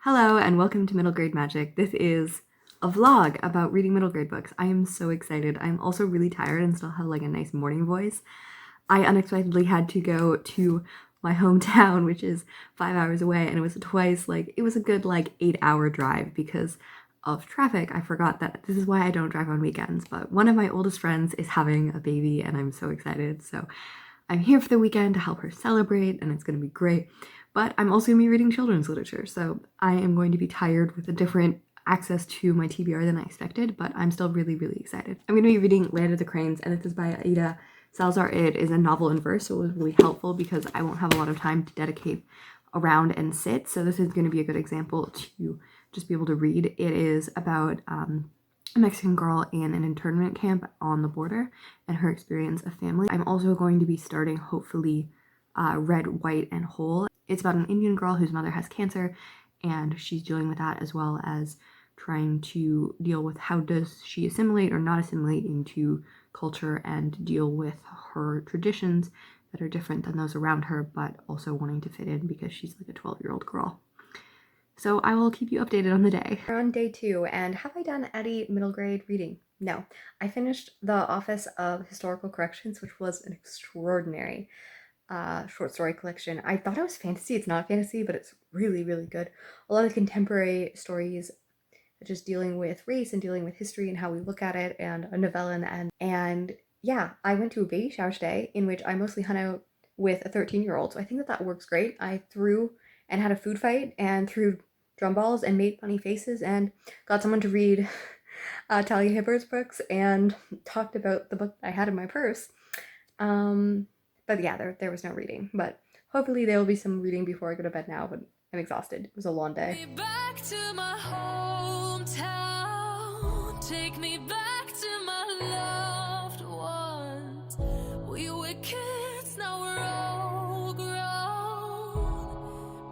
Hello and welcome to Middle Grade Magic. This is a vlog about reading middle grade books. I am so excited. I'm also really tired and still have like a nice morning voice. I unexpectedly had to go to my hometown, which is 5 hours away, and it was twice, it was a good 8-hour drive because of traffic. I forgot that this is why I don't drive on weekends, but one of my oldest friends is having a baby and I'm so excited. So I'm here for the weekend to help her celebrate and it's going to be great. But I'm also going to be reading children's literature, so I am going to be tired with a different access to my TBR than I expected, but I'm still really, really excited. I'm going to be reading Land of the Cranes, and this is by Aida Salazar. It is a novel in verse, so it was really helpful because I won't have a lot of time to dedicate around and sit, so this is going to be a good example to just be able to read. It is about a Mexican girl in an internment camp on the border and her experience of family. I'm also going to be starting, hopefully, Red, White, and Whole. It's about an Indian girl whose mother has cancer, and she's dealing with that as well as trying to deal with how does she assimilate or not assimilate into culture and deal with her traditions that are different than those around her, but also wanting to fit in because she's like a 12-year-old girl. So I will keep you updated on the day. We're on day 2, and have I done any middle grade reading? No. I finished The Office of Historical Corrections, which was an extraordinary short story collection. I thought it was fantasy. It's not fantasy, but it's really, really good. A lot of contemporary stories just dealing with race and dealing with history and how we look at it, and a novella in the end. And yeah, I went to a baby shower today in which I mostly hung out with a 13-year-old, so I think that works great. I threw and had a food fight and threw drum balls and made funny faces and got someone to read Talia Hibberd's books and talked about the book I had in my purse. But yeah, there was no reading, but hopefully there will be some reading before I go to bed now, but I'm exhausted. It was a long day. Back to my hometown, take me back to my loved ones. We were kids, now we're all grown.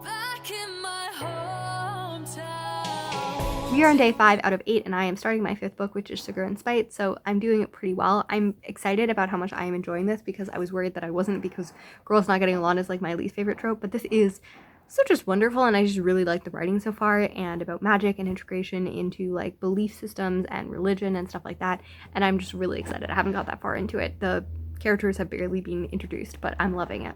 Back in my hometown. We are on day 5 out of 8, and I am starting my 5th book, which is Sugar and Spite, so I'm doing it pretty well. I'm excited about how much I am enjoying this because I was worried that I wasn't, because girls not getting along is like my least favorite trope, but this is so just wonderful, and I just really like the writing so far, and about magic and integration into like belief systems and religion and stuff like that, and I'm just really excited. I haven't got that far into it. The characters have barely been introduced, but I'm loving it.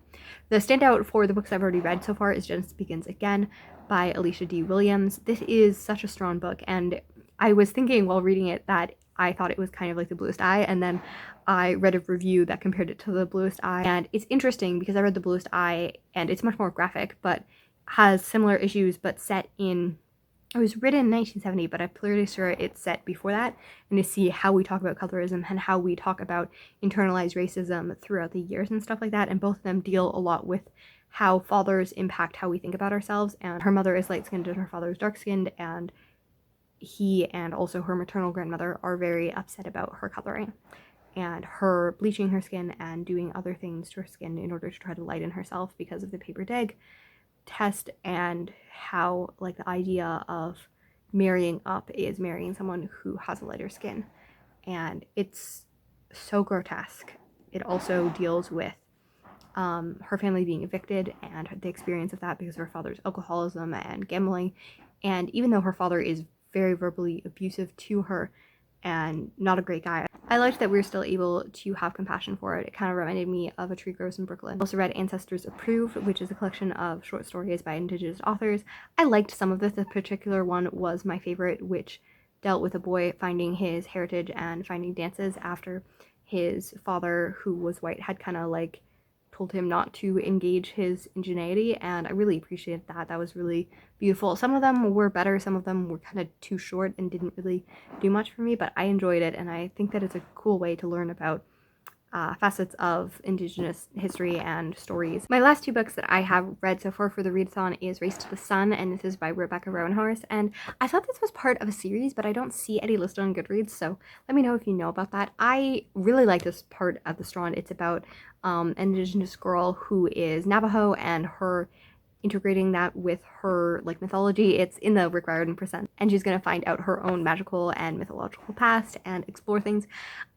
The standout for the books I've already read so far is Genesis Begins Again by Alicia D. Williams. This is such a strong book, and I was thinking while reading it that I thought it was kind of like The Bluest Eye, and then I read a review that compared it to The Bluest Eye, and it's interesting because I read The Bluest Eye and it's much more graphic, but has similar issues, but set in, it was written in 1970, but I'm pretty sure it's set before that, and to see how we talk about colorism and how we talk about internalized racism throughout the years and stuff like that, and both of them deal a lot with how fathers impact how we think about ourselves, and her mother is light-skinned and her father is dark-skinned, and he and also her maternal grandmother are very upset about her coloring and her bleaching her skin and doing other things to her skin in order to try to lighten herself because of the paper deg test, and how like the idea of marrying up is marrying someone who has a lighter skin, and it's so grotesque. It also deals with her family being evicted and the experience of that because of her father's alcoholism and gambling, and even though her father is very verbally abusive to her and not a great guy, I liked that we were still able to have compassion for it. It kind of reminded me of A Tree Grows in Brooklyn. I also read Ancestors Approve, which is a collection of short stories by Indigenous authors. I liked some of this. This particular one was my favorite, which dealt with a boy finding his heritage and finding dances after his father, who was white, had kind of like told him not to engage his ingenuity, and I really appreciated that. That was really beautiful. Some of them were better, some of them were kind of too short and didn't really do much for me, but I enjoyed it, and I think that it's a cool way to learn about facets of Indigenous history and stories. My last 2 books that I have read so far for the readathon is Race to the Sun, and this is by Rebecca Roanhorse, and I thought this was part of a series, but I don't see any listed on Goodreads, so let me know if you know about that. I really like this part of the Strand. It's about an Indigenous girl who is Navajo and her integrating that with her like mythology. It's in the Rick Riordan Presents, and she's gonna find out her own magical and mythological past and explore things.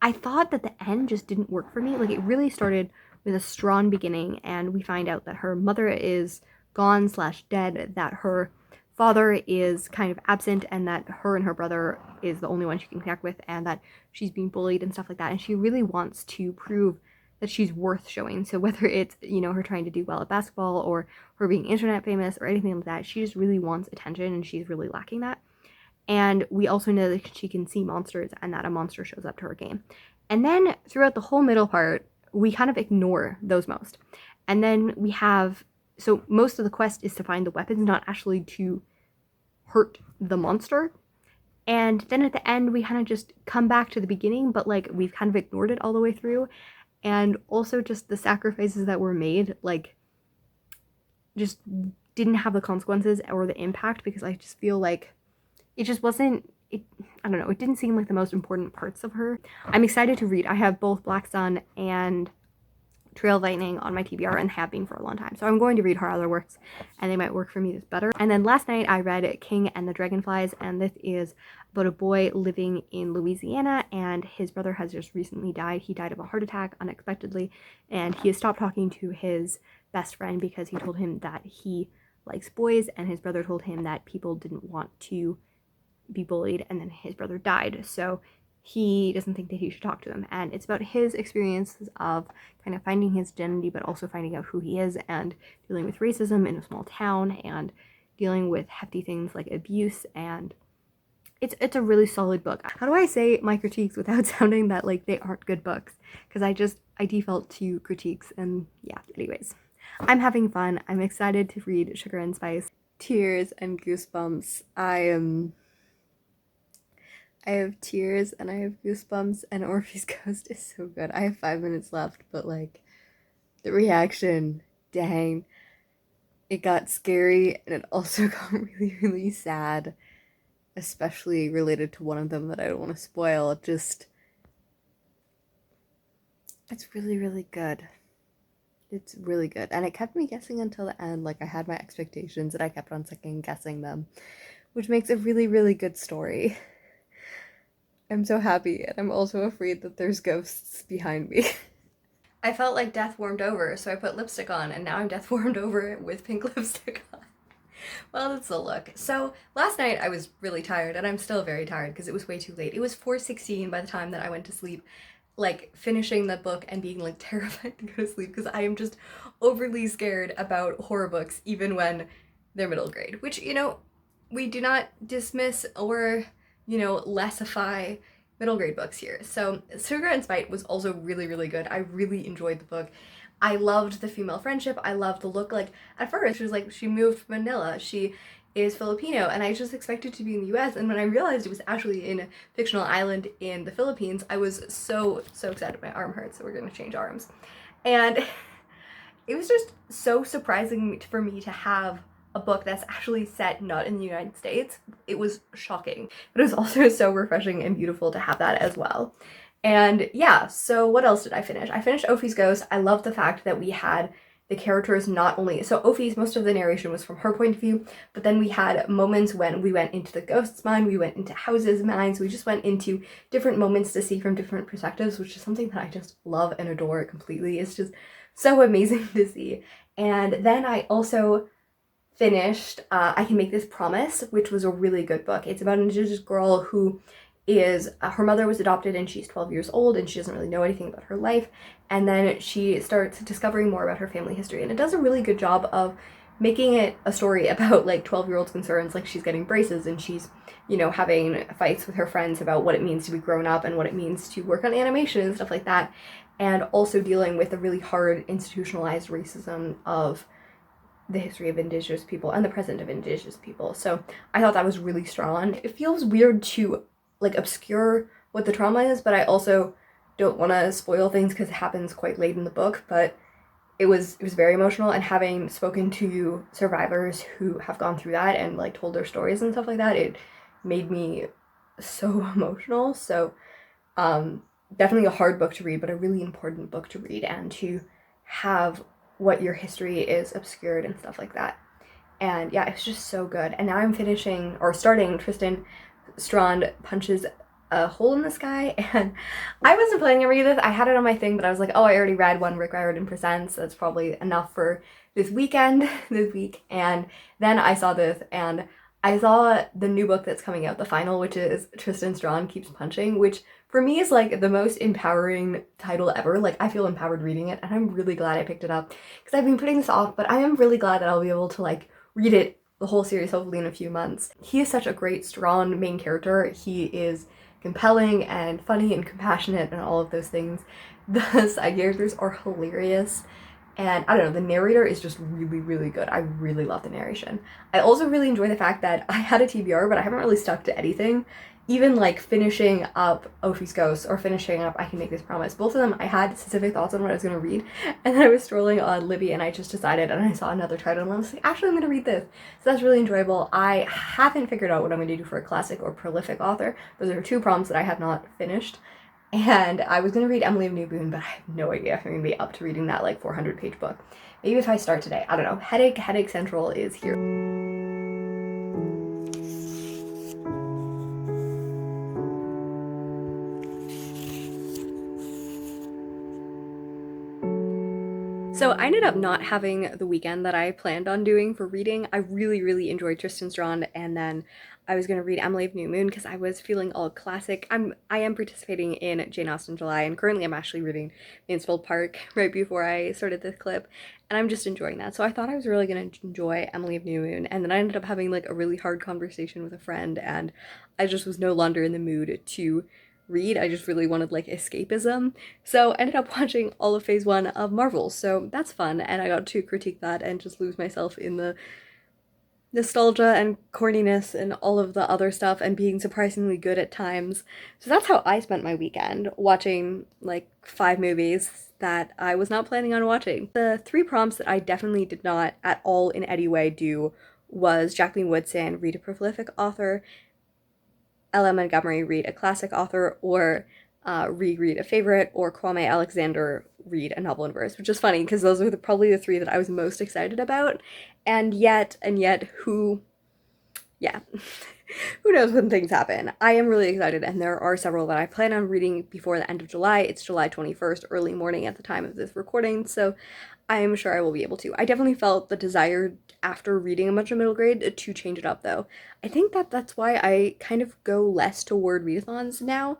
I thought that the end just didn't work for me. Like, it really started with a strong beginning, and we find out that her mother is gone slash dead, that her father is kind of absent, and that her and her brother is the only one she can connect with, and that she's being bullied and stuff like that. And she really wants to prove that she's worth showing. So whether it's, her trying to do well at basketball or her being internet famous or anything like that, she just really wants attention, and she's really lacking that. And we also know that she can see monsters and that a monster shows up to her game. And then throughout the whole middle part, we kind of ignore those most. And then we have, so most of the quest is to find the weapons, not actually to hurt the monster. And then at the end, we kind of just come back to the beginning, but like we've kind of ignored it all the way through. And also just the sacrifices that were made, like, just didn't have the consequences or the impact, because I just feel like it just wasn't, I don't know, it didn't seem like the most important parts of her. I'm excited to read. I have both Black Sun and Trail of Lightning on my TBR and have been for a long time. So I'm going to read her other works, and they might work for me just better. And then last night I read King and the Dragonflies, and this is about a boy living in Louisiana, and his brother has just recently died. He died of a heart attack unexpectedly, and he has stopped talking to his best friend because he told him that he likes boys, and his brother told him that people didn't want to be bullied, and then his brother died. So he doesn't think that he should talk to them. And it's about his experiences of kind of finding his identity, but also finding out who he is, and dealing with racism in a small town, and dealing with hefty things like abuse. And it's a really solid book. How do I say my critiques without sounding that like they aren't good books? Because I default to critiques, and yeah, anyways. I'm having fun. I'm excited to read Sugar and Spice. Tears and goosebumps. I have tears and I have goosebumps, and Orpheus Ghost is so good. I have 5 minutes left, but like the reaction, dang. It got scary, and it also got really, really sad, especially related to one of them that I don't want to spoil. It's really, really good. It's really good. And it kept me guessing until the end. Like, I had my expectations and I kept on second guessing them, which makes a really, really good story. I'm so happy, and I'm also afraid that there's ghosts behind me. I felt like death warmed over, so I put lipstick on, and now I'm death warmed over with pink lipstick on. Well, that's the look. So last night I was really tired, and I'm still very tired because it was way too late. It was 4:16 by the time that I went to sleep, like finishing the book and being like terrified to go to sleep because I am just overly scared about horror books, even when they're middle grade, which, we do not dismiss or lessify middle grade books here. So Sugar and Spite was also really, really good. I really enjoyed the book. I loved the female friendship. I loved the look. Like, at first she was like, she moved from Manila, she is Filipino, and I just expected to be in the US, and when I realized it was actually in a fictional island in the Philippines, I was so excited. My arm hurts, so we're gonna change arms. And it was just so surprising for me to have a book that's actually set not in the United States. It was shocking, but it was also so refreshing and beautiful to have that as well. And yeah, so what else did I finish? I finished Ophi's Ghost. I love the fact that we had the characters not only, so Ophi's, most of the narration was from her point of view, but then we had moments when we went into the ghost's mind, we went into House's minds, we just went into different moments to see from different perspectives, which is something that I just love and adore completely. It's just so amazing to see. And then I also finished I Can Make This Promise, which was a really good book. It's about an indigenous girl who is, her mother was adopted and she's 12 years old and she doesn't really know anything about her life, and then she starts discovering more about her family history, and it does a really good job of making it a story about like 12-year-old's concerns. Like, she's getting braces and she's having fights with her friends about what it means to be grown up and what it means to work on animation and stuff like that, and also dealing with the really hard institutionalized racism of the history of Indigenous people and the present of Indigenous people. So I thought that was really strong. It feels weird to like obscure what the trauma is, but I also don't want to spoil things because it happens quite late in the book. But it was very emotional, and having spoken to survivors who have gone through that and like told their stories and stuff like that, it made me so emotional. So definitely a hard book to read, but a really important book to read, and to have what your history is obscured and stuff like that. And yeah, it's just so good. And now I'm starting Tristan Strand Punches a Hole in the Sky, and I wasn't planning to read this. I had it on my thing, but I was like, oh, I already read one Rick Riordan Presents, so that's probably enough for this weekend, this week. And then I saw this, and I saw the new book that's coming out, the final, which is Tristan Strawn Keeps Punching, which for me is like the most empowering title ever. Like, I feel empowered reading it, and I'm really glad I picked it up because I've been putting this off, but I am really glad that I'll be able to like read it, the whole series, hopefully in a few months. He is such a great, strong main character. He is compelling and funny and compassionate and all of those things. The side characters are hilarious. And I don't know, the narrator is just really, really good. I really love the narration. I also really enjoy the fact that I had a TBR, but I haven't really stuck to anything. Even like finishing up Ophi's Ghost or finishing up I Can Make This Promise. Both of them, I had specific thoughts on what I was going to read. And then I was strolling on Libby and I just decided, and I saw another title and I was like, actually, I'm going to read this. So that's really enjoyable. I haven't figured out what I'm going to do for a classic or prolific author. Those are two prompts that I have not finished. And I was going to read Emily of New Boon, but I have no idea if I'm going to be up to reading that like 400-page book. Maybe if I start today. I don't know. Headache Central is here. So I ended up not having the weekend that I planned on doing for reading. I really, really enjoyed Tristan Strawn, and then I was gonna read Emily of New Moon because I was feeling all classic. I am participating in Jane Austen July, and currently I'm actually reading Mansfield Park right before I started this clip, and I'm just enjoying that. So I thought I was really gonna enjoy Emily of New Moon, and then I ended up having like a really hard conversation with a friend, and I just was no longer in the mood to read. I just really wanted like escapism. So I ended up watching all of phase 1 of Marvel. So that's fun, and I got to critique that and just lose myself in the nostalgia and corniness and all of the other stuff and being surprisingly good at times. So that's how I spent my weekend, watching like 5 movies that I was not planning on watching. The 3 prompts that I definitely did not at all in any way do was Jacqueline Woodson, read a prolific author, L.M. Montgomery, read a classic author, or reread a favorite, or Kwame Alexander, read a novel in verse, which is funny because those are probably the 3 that I was most excited about. And yet, who knows when things happen. I am really excited, and there are several that I plan on reading before the end of July. It's July 21st, early morning at the time of this recording, so I am sure I will be able to. I definitely felt the desire after reading a bunch of middle grade to change it up, though. I think that's why I kind of go less toward readathons now.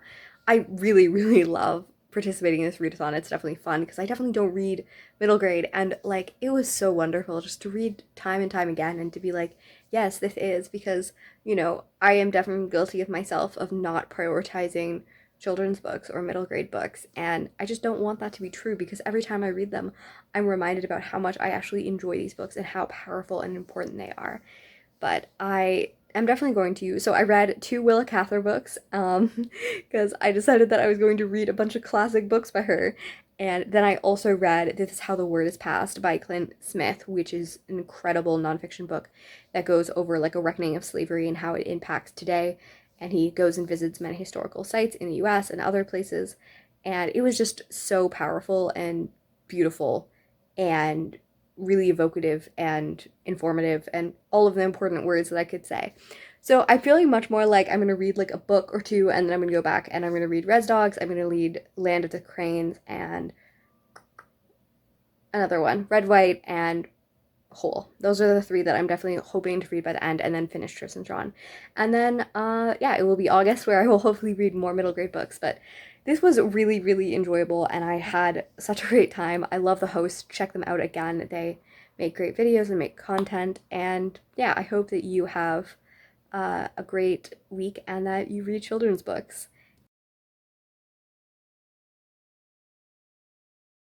I really, really love participating in this readathon. It's definitely fun because I definitely don't read middle grade, and like it was so wonderful just to read time and time again and to be like, yes, this is, because you know, I am definitely guilty of myself of not prioritizing children's books or middle grade books, and I just don't want that to be true because every time I read them, I'm reminded about how much I actually enjoy these books and how powerful and important they are. But I am definitely going to. So I read 2 Willa Cather books because I decided that I was going to read a bunch of classic books by her. And then I also read This Is How the Word Is Passed by Clint Smith, which is an incredible nonfiction book that goes over like a reckoning of slavery and how it impacts today. And he goes and visits many historical sites in the US and other places. And it was just so powerful and beautiful and really evocative and informative and all of the important words that I could say. So I'm feeling much more like I'm going to read like a book or 2 and then I'm going to go back and I'm going to read Res Dogs, I'm going to read Land of the Cranes and another one, Red, White, and Whole. Those are the 3 that I'm definitely hoping to read by the end and then finish Tristan Strawn. And then, yeah, it will be August where I will hopefully read more middle grade books, but this was really, really enjoyable and I had such a great time. I love the hosts. Check them out again. They make great videos and make content. And yeah, I hope that you have a great week and that you read children's books.